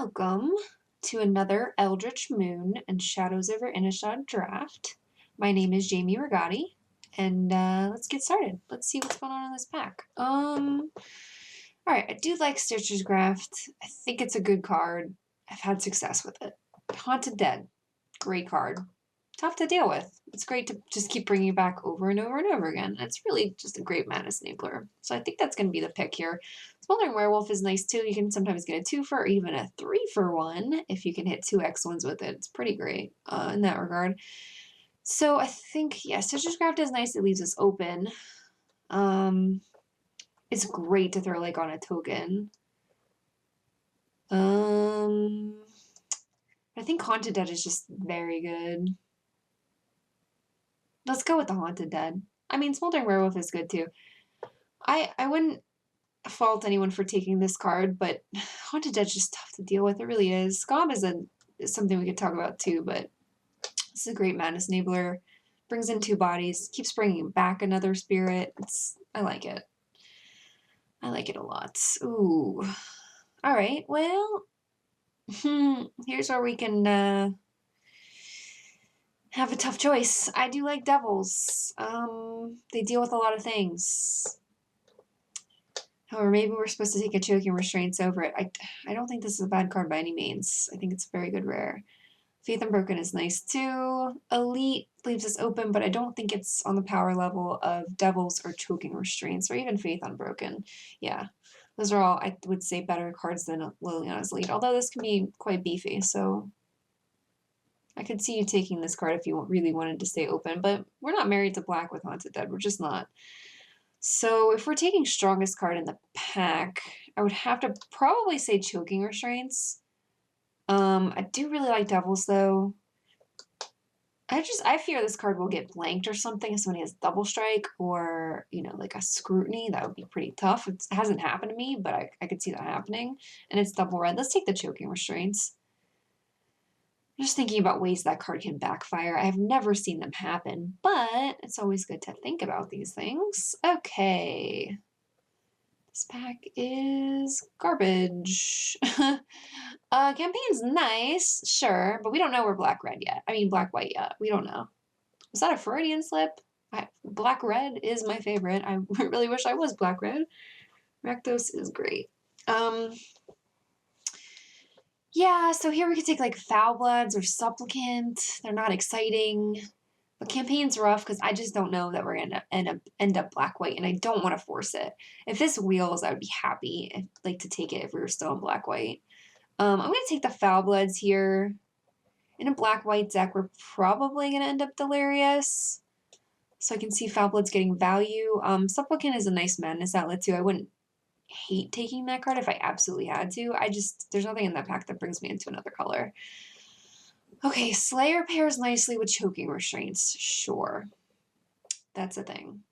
Welcome to another Eldritch Moon and Shadows over Innistrad draft. My name is Jamie Rigatti, and let's get started. Let's see what's going on in this pack. Alright, I do like Stitcher's Graft. I think it's a good card. I've had success with it. Haunted Dead, great card. Tough to deal with. It's great to just keep bringing it back over and over and over again. It's really just a great mana enabler. So I think that's going to be the pick here. Smoldering Werewolf is nice too. You can sometimes get a 2 for or even a 3 for 1 if you can hit 2 X1s with it. It's pretty great in that regard. So I think, yeah, Stitcher's Graft is nice. It leaves us open. It's great to throw like on a token. I think Haunted Dead is just very good. Let's go with the Haunted Dead. I mean, Smoldering Werewolf is good too. I wouldn't fault anyone for taking this card, but Haunted Dead's just tough to deal with. It really is. Scob is something we could talk about too, but this is a great Madness Enabler. Brings in 2 bodies, keeps bringing back another spirit. I like it. I like it a lot. Ooh. All right, well, here's where we can have a tough choice. I do like devils. They deal with a lot of things. However, maybe we're supposed to take a choking restraints over it. I don't think this is a bad card by any means. I think it's a very good rare. Faith Unbroken is nice too. Elite leaves us open, but I don't think it's on the power level of devils or choking restraints or even Faith Unbroken. Yeah, those are all, I would say, better cards than Liliana's Lead, although this can be quite beefy, so I could see you taking this card if you really wanted to stay open, but we're not married to black with Haunted Dead. We're just not. So if we're taking strongest card in the pack, I would have to probably say Choking Restraints. I do really like Devils, though. I fear this card will get blanked or something if somebody has Double Strike or, you know, like a Scrutiny. That would be pretty tough. It hasn't happened to me, but I could see that happening. And it's double red. Let's take the Choking Restraints. I'm just thinking about ways that card can backfire. I have never seen them happen, but it's always good to think about these things. Okay. This pack is garbage. Campaign's nice, sure, but we don't know we're black-red yet. I mean, black-white yet. We don't know. Was that a Freudian slip? Black-red is my favorite. I really wish I was black-red. Rakdos is great. Yeah, so here we could take like Foul Bloods or Supplicant. They're not exciting. But Campaign's rough because I just don't know that we're going to end up black-white, and I don't want to force it. If this wheels, I would be happy to take it if we were still in black-white. I'm going to take the Foul Bloods here. In a black-white deck, we're probably going to end up Delirious. So I can see Foul Bloods getting value. Supplicant is a nice madness outlet too. I wouldn't hate taking that card if I absolutely had to. There's nothing in that pack that brings me into another color. Okay, Slayer pairs nicely with Choking Restraints. Sure. That's a thing.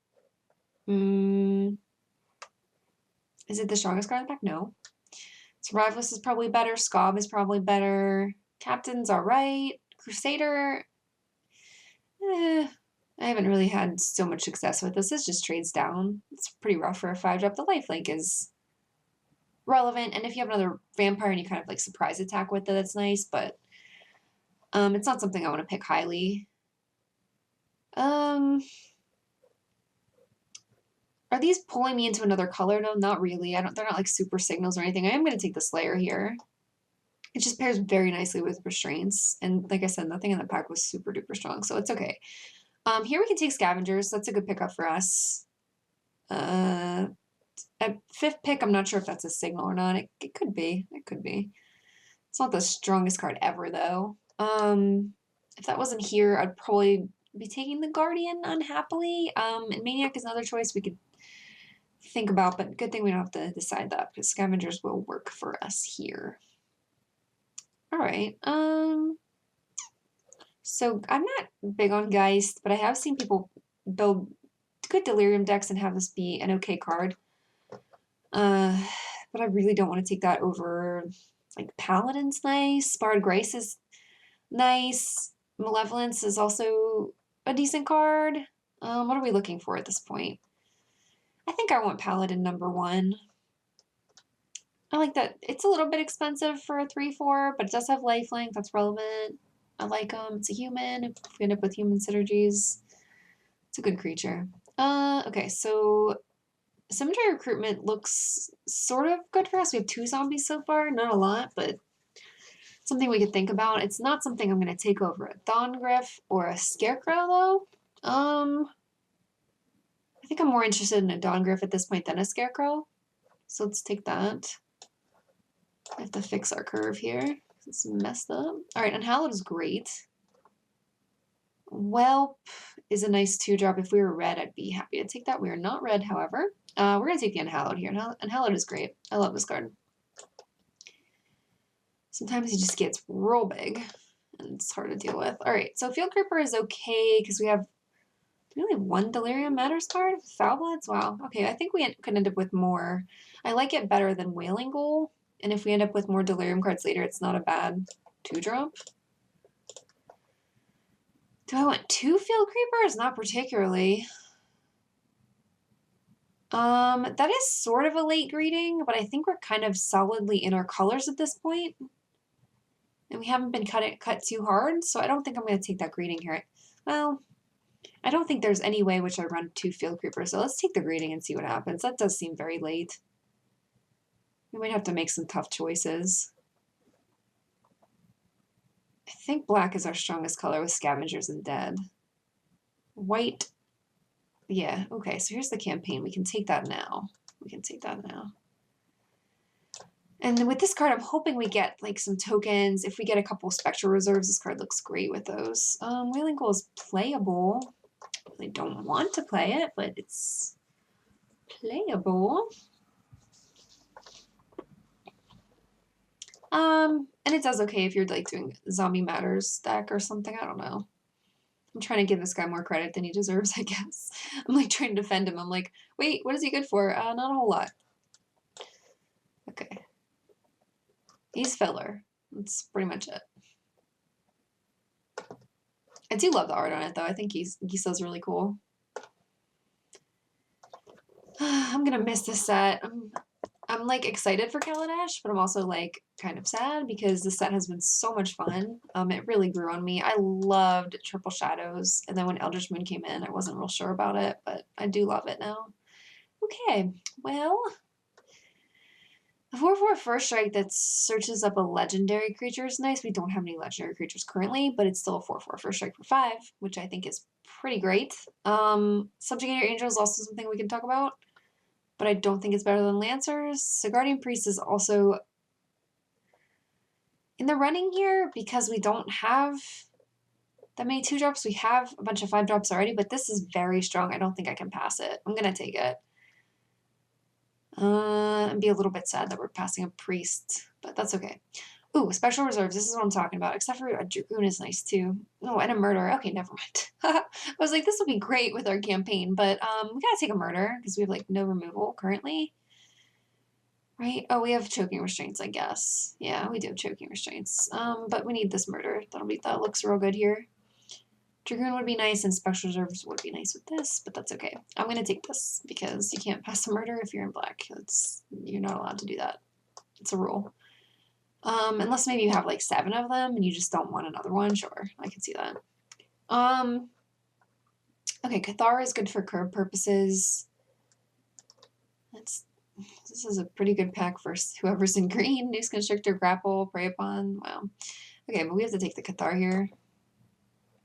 Is it the strongest card in the pack? No. Survivalist is probably better. Scob is probably better. Captain's alright. Crusader, I haven't really had so much success with this. This just trades down. It's pretty rough for a 5-drop. The lifelink is relevant, and if you have another vampire and you kind of like surprise attack with it, that's nice, but it's not something I want to pick highly. Are these pulling me into another color? No, not really. They're not like super signals or anything. I am going to take the Slayer here. It just pairs very nicely with Restraints, and like I said, nothing in the pack was super duper strong, so it's okay. Here we can take Scavengers. That's a good pickup for us. At 5th pick, I'm not sure if that's a signal or not. It could be. It could be. It's not the strongest card ever, though. If that wasn't here, I'd probably be taking the Guardian unhappily. And Maniac is another choice we could think about, but good thing we don't have to decide that because Scavengers will work for us here. All right. So I'm not big on Geist, but I have seen people build good Delirium decks and have this be an okay card. But I really don't want to take that over, like, Paladin's nice, Bard Grace is nice, Malevolence is also a decent card. What are we looking for at this point? I think I want Paladin number 1. I like that. It's a little bit expensive for a 3/4, but it does have lifelink. That's relevant. I like him. It's a human. If we end up with human synergies, it's a good creature. Okay, so cemetery recruitment looks sort of good for us. We have 2 zombies so far, not a lot, but something we could think about. It's not something I'm going to take over a Dawn-Griff or a Scarecrow, though. I think I'm more interested in a Dawn-Griff at this point than a Scarecrow. So let's take that. I have to fix our curve here. It's messed up. All right, Unhallowed is great. Whelp is a nice 2-drop. If we were red, I'd be happy to take that. We are not red, however. We're going to take the Unhallowed here. Unhallowed is great. I love this card. Sometimes he just gets real big, and it's hard to deal with. All right, so Field Creeper is okay because we have only 1 Delirium Matters card? Foul Bloods? Wow. Okay, I think we could end up with more. I like it better than Wailing Ghoul, and if we end up with more Delirium cards later, it's not a bad 2-drop. Do I want 2 Field Creepers? Not particularly. That is sort of a late greeting, but I think we're kind of solidly in our colors at this point. And we haven't been cut too hard, so I don't think I'm going to take that greeting here. Well, I don't think there's any way which I run 2 Field Creepers, so let's take the greeting and see what happens. That does seem very late. We might have to make some tough choices. I think black is our strongest color with Scavengers and Dead. White, yeah, okay, so here's the campaign. We can take that now. We can take that now. And then with this card, I'm hoping we get like some tokens. If we get a couple Spectral Reserves, this card looks great with those. Wailing Ghoul is playable. I really don't want to play it, but it's playable. And it does okay if you're like doing Zombie Matters deck or something. I don't know. I'm trying to give this guy more credit than he deserves, I guess. I'm like trying to defend him. I'm like, wait, what is he good for? Not a whole lot. Okay. He's filler. That's pretty much it. I do love the art on it though. I think Gisa's really cool. I'm gonna miss this set. I'm like excited for Kaladesh, but I'm also like kind of sad because the set has been so much fun. It really grew on me. I loved Triple Shadows, and then when Eldritch Moon came in, I wasn't real sure about it, but I do love it now. Okay, well, the 4/4 first strike that searches up a legendary creature is nice. We don't have any legendary creatures currently, but it's still a 4/4 first strike for 5, which I think is pretty great. Subjugator Angel is also something we can talk about, but I don't think it's better than Lancers. So Guardian Priest is also in the running here because we don't have that many 2-drops. We have a bunch of 5-drops already, but this is very strong. I don't think I can pass it. I'm going to take it. And be a little bit sad that we're passing a Priest, but that's okay. Ooh, Special Reserves. This is what I'm talking about. Except for a Dragoon is nice too. Oh, and a Murder. Okay, never mind. I was like, this will be great with our campaign, but we gotta take a Murder because we have like no removal currently. Right? Oh, we have Choking Restraints, I guess. Yeah, we do have Choking Restraints. But we need this Murder. That looks real good here. Dragoon would be nice, and Special Reserves would be nice with this, but that's okay. I'm going to take this, because you can't pass a Murder if you're in black. You're not allowed to do that. It's a rule. Unless maybe you have like 7 of them, and you just don't want another one. Sure, I can see that. Okay, Cathar is good for curve purposes. This is a pretty good pack for whoever's in green. Noose Constrictor, Grapple, Prey Upon. Wow. Okay, but we have to take the Cathar here.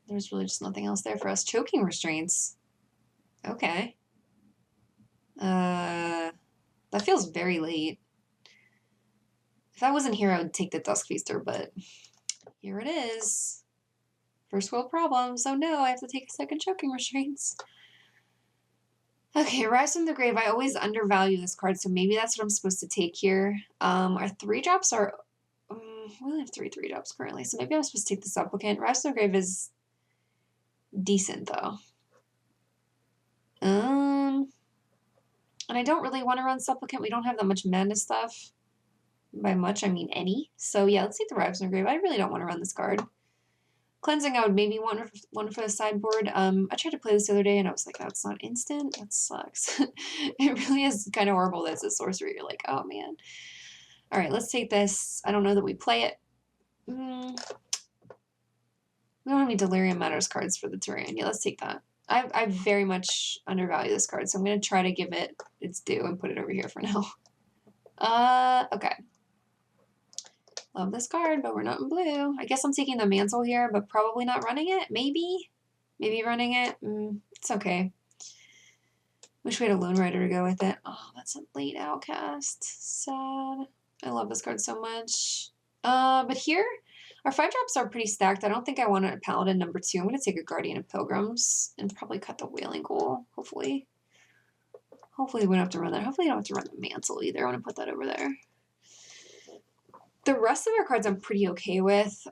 There's really just nothing else there for us. Choking Restraints. Okay. That feels very late. If that wasn't here, I would take the Dusk Feaster, but here it is. First world problems. Oh no, I have to take a second Choking Restraints. Okay, Rise from the Grave. I always undervalue this card, so maybe that's what I'm supposed to take here. Our 3-drops are... we only have 3 3-drops currently, so maybe I'm supposed to take the Supplicant. Rise from the Grave is decent, though. And I don't really want to run Supplicant. We don't have that much mana stuff. By much, I mean any. So yeah, let's take the Rise from the Grave. I really don't want to run this card. Cleansing, I would maybe want one for the sideboard. I tried to play this the other day, and I was like, oh, it's not instant? That sucks. It really is kind of horrible that it's a sorcery. You're like, oh, man. All right, let's take this. I don't know that we play it. We don't have any Delirium Matters cards for the Taurean. Yeah, let's take that. I very much undervalue this card, so I'm going to try to give it its due and put it over here for now. Okay. Love this card, but we're not in blue. I guess I'm taking the Mantle here, but probably not running it. Maybe? Maybe running it. It's okay. Wish we had a Lone Rider to go with it. Oh, that's a late Outcast. Sad. I love this card so much. But here, our 5-drops are pretty stacked. I don't think I want a Paladin number 2. I'm going to take a Guardian of Pilgrims and probably cut the Wailing Goal, hopefully. Hopefully we don't have to run that. Hopefully I don't have to run the Mantle either. I want to put that over there. The rest of our cards I'm pretty okay with.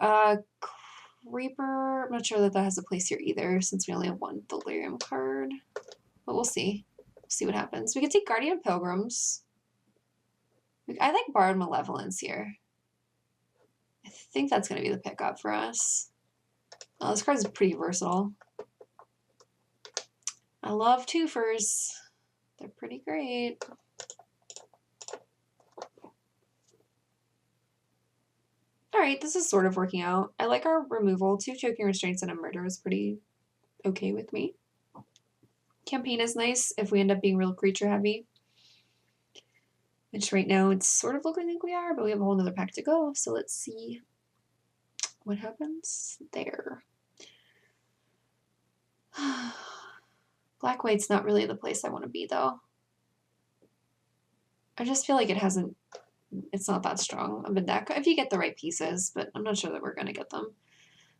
Creeper, I'm not sure that that has a place here either since we only have one Delirium card. But we'll see. We'll see what happens. We could take Guardian of Pilgrims. I like Borrowed Malevolence here. I think that's going to be the pickup for us. Oh, this card is pretty versatile. I love twofers. They're pretty great. All right, this is sort of working out. I like our removal. 2 Choking Restraints and a Murder is pretty okay with me. Campaign is nice if we end up being real creature heavy. Which right now it's sort of looking like we are, but we have a whole nother pack to go. So let's see what happens there. Black-white's not really the place I want to be though. I just feel like it's not that strong of a deck if you get the right pieces, but I'm not sure that we're going to get them.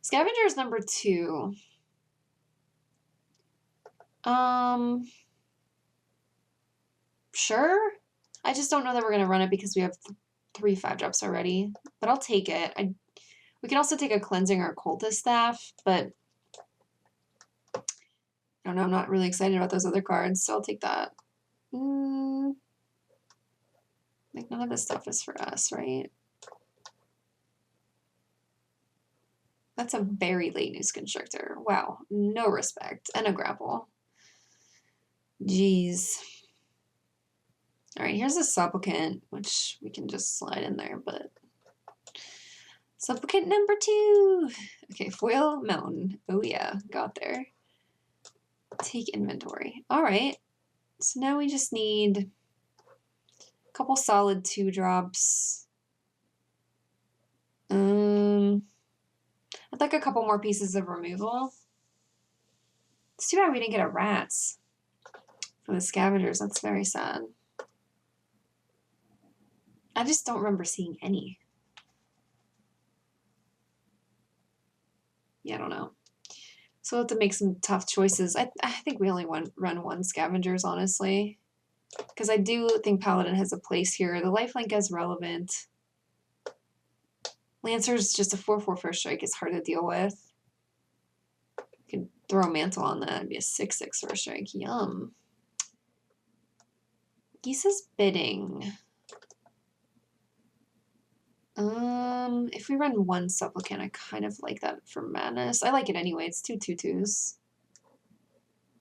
Scavenger is number 2. Sure. I just don't know that we're going to run it because we have 3 5-drops already, but I'll take it. We can also take a Cleansing or Cultist Staff, but I don't know. I'm not really excited about those other cards, so I'll take that. Like none of this stuff is for us, right? That's a very late Noose Constructor. Wow, no respect. And a Grapple. Jeez. All right, here's a Supplicant, which we can just slide in there, but... Supplicant number 2! Okay, Foil Mountain. Oh yeah, got there. Take inventory. All right, so now we just need a couple solid 2-drops. I'd like a couple more pieces of removal. It's too bad we didn't get a Rats for the Scavengers. That's very sad. I just don't remember seeing any. Yeah, I don't know. So we'll have to make some tough choices. I think we only run 1 Scavengers, honestly. Because I do think Paladin has a place here. The lifelink is relevant. Lancer's just a 4/4 first strike. It's hard to deal with. You could throw a Mantle on that. It'd be a 6/6 first strike. Yum. Geese's Bidding. If we run 1 Supplicant, I kind of like that for Madness. I like it anyway. It's 2 2/2s.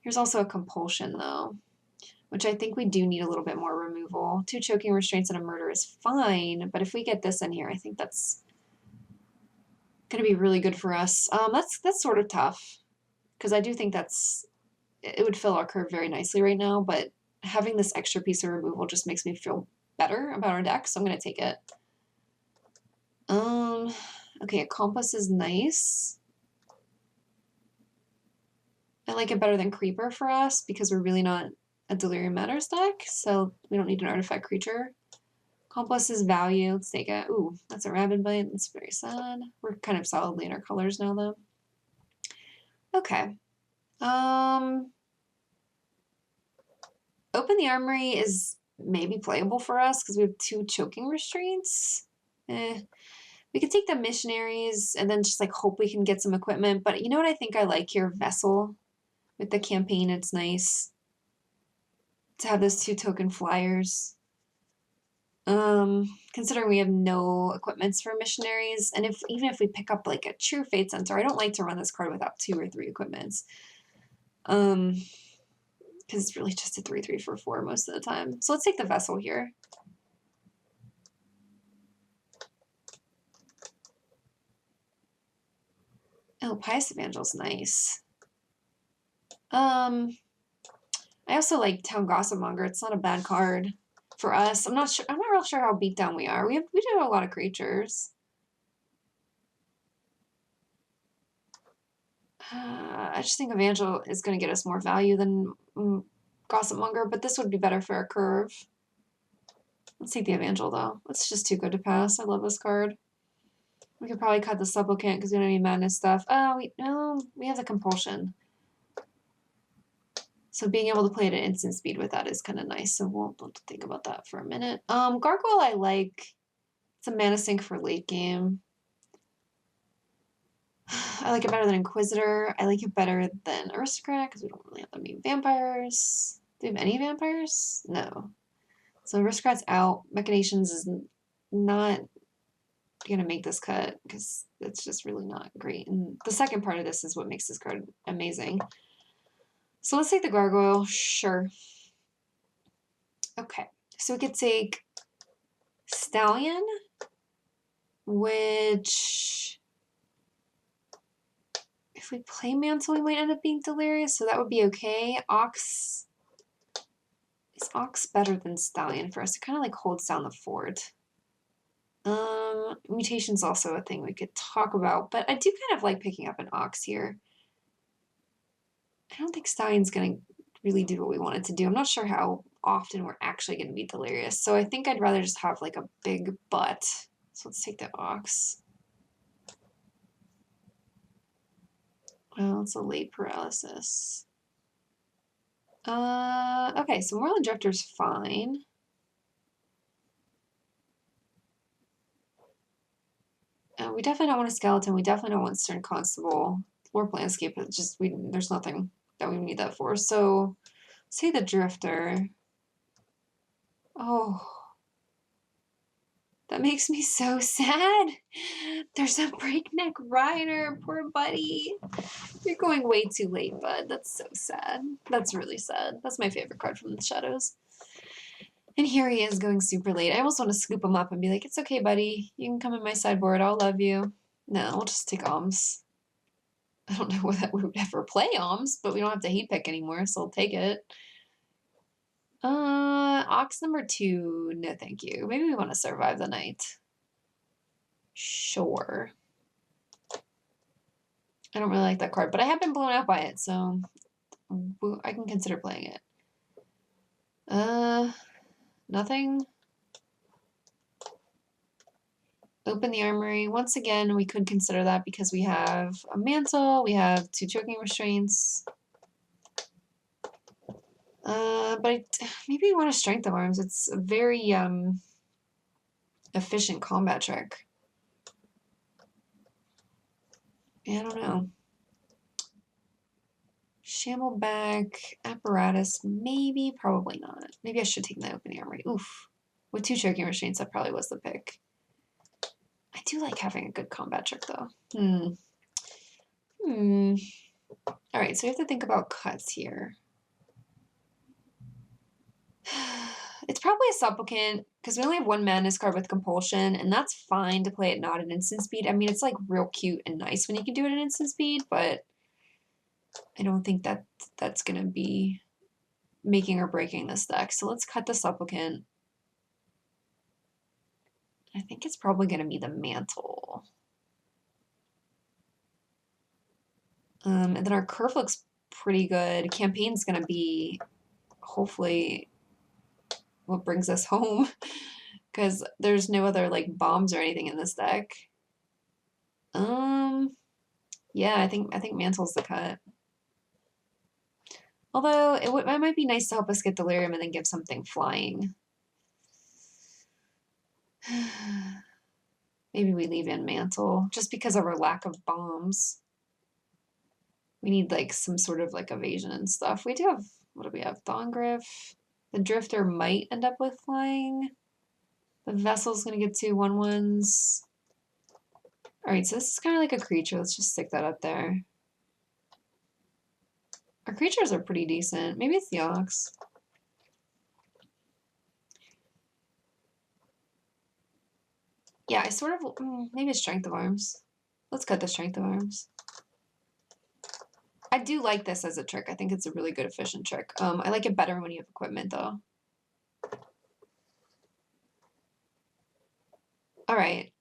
Here's also a Compulsion, though, which I think we do need a little bit more removal. 2 Choking Restraints and a Murder is fine, but if we get this in here, I think that's going to be really good for us. That's sort of tough, because I do think it would fill our curve very nicely right now, but having this extra piece of removal just makes me feel better about our deck, so I'm going to take it. Okay, Accomplice is nice. I like it better than Creeper for us because we're really not a Delirium Matters deck, so we don't need an artifact creature. Accomplice is value. Let's take it. Ooh, that's a Rabid Bite. That's very sad. We're kind of solidly in our colors now, though. Okay. Open the Armory is maybe playable for us because we have 2 Choking Restraints. We could take the Missionaries and then just like hope we can get some equipment. But you know what I think I like here? Vessel. With the campaign, it's nice to have those 2 token flyers. Considering we have no equipments for Missionaries, and even if we pick up like a True Fate Center, I don't like to run this card without 2 or 3 equipments. Because it's really just a 3/3 for 4 most of the time. So let's take the Vessel here. Oh, Pious Evangel's nice. I also like Town Gossipmonger. It's not a bad card for us. I'm not real sure how beat down we are. We do have a lot of creatures. I just think Evangel is going to get us more value than Gossipmonger, but this would be better for our curve. Let's take the Evangel though. It's just too good to pass. I love this card. We could probably cut the Supplicant because we don't need madness stuff. Oh, we have the Compulsion. So being able to play it at instant speed with that is kind of nice. So we'll think about that for a minute. Gargoyle I like. It's a mana sink for late game. I like it better than Inquisitor. I like it better than Aristocrat because we don't really have that many vampires. Do we have any vampires? No. So Aristocrat's out. Machinations is not gonna make this cut because it's just really not great. And the second part of this is what makes this card amazing. So let's take the Gargoyle. Sure. Okay. So we could take Stallion, which if we play Mantle, we might end up being Delirious, so that would be okay. Ox. Is Ox better than Stallion for us? It kind of like holds down the fort. Mutation's also a thing we could talk about, but I do kind of like picking up an Ox here. I don't think Stallion's going to really do what we want it to do. I'm not sure how often we're actually going to be Delirious, so I think I'd rather just have like a big butt. So let's take the Ox. Well, it's a late paralysis. Okay, so Moreland Drifter's fine. We definitely don't want a Skeleton. We definitely don't want Stern Constable. Warp Landscape, it's just, there's nothing that we need that for. So, say the Drifter. Oh, that makes me so sad. There's a Breakneck Rider, poor buddy. You're going way too late, bud. That's so sad. That's really sad. That's my favorite card from the Shadows. And here he is going super late. I almost want to scoop him up and be like, it's okay, buddy. You can come in my sideboard. I'll love you. No, we'll just take Alms. I don't know whether we would ever play Alms, but we don't have to heat pick anymore, so I'll take it. Ox number 2. No, thank you. Maybe we want to survive the night. Sure. I don't really like that card, but I have been blown out by it, so I can consider playing it. Nothing. Open the Armory. Once again, we could consider that because we have a Mantle, we have 2 Choking Restraints. But maybe we want a Strength of Arms. It's a very efficient combat trick. I don't know. Shambleback, Apparatus, maybe, probably not. Maybe I should take the Open Armory. Oof. With 2 Choking Restraints, that probably was the pick. I do like having a good combat trick, though. All right, so we have to think about cuts here. It's probably a Supplicant, because we only have 1 Madness card with Compulsion, and that's fine to play it not at instant speed. I mean, it's like real cute and nice when you can do it at instant speed, but I don't think that that's going to be making or breaking this deck. So let's cut the Supplicant. I think it's probably going to be the Mantle. And then our curve looks pretty good. Campaign's going to be, hopefully, what brings us home. Because there's no other, like, bombs or anything in this deck. Yeah, I think Mantle's the cut. Although, it might be nice to help us get Delirium and then give something flying. Maybe we leave in Mantle, just because of our lack of bombs. We need, like, some sort of, like, evasion and stuff. We do have, what do we have? Thongriff. The Drifter might end up with flying. The Vessel's gonna get 2 1/1s. Alright, so this is kind of like a creature. Let's just stick that up there. Our creatures are pretty decent. Maybe it's the Ox. Yeah, I sort of, maybe it's Strength of Arms. Let's cut the Strength of Arms. do like this as a trick. I think it's a really good, efficient trick. I like it better when you have equipment, though. All right.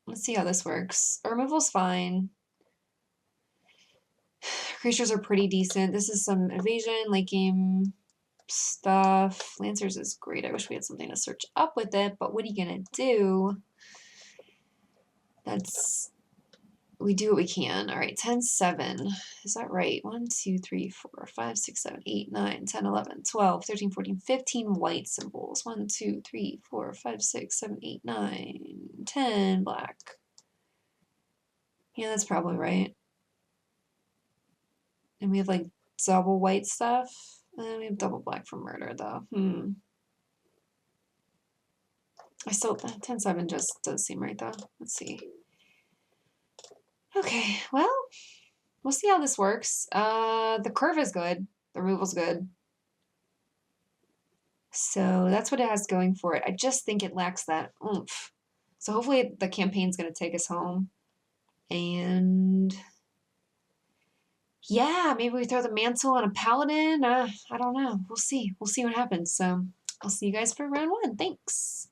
Let's see how this works. Removal's fine. Creatures are pretty decent. This is some evasion, late game stuff. Lancers is great. I wish we had something to search up with it, but what are you gonna do? We do what we can. All right, 10, 7. Is that right? 1, 2, 3, 4, 5, 6, 7, 8, 9, 10, 11, 12, 13, 14, 15 white symbols. 1, 2, 3, 4, 5, 6, 7, 8, 9, 10 black. Yeah, that's probably right. And we have like double white stuff. And we have double black for murder, though. I still, 10, 7 just does seem right, though. Let's see. Okay, well, we'll see how this works. The curve is good. The removal's good. So that's what it has going for it. I just think it lacks that oomph. So hopefully the campaign's going to take us home. And yeah, maybe we throw the mantle on a paladin. I don't know. We'll see. We'll see what happens. So I'll see you guys for round 1. Thanks.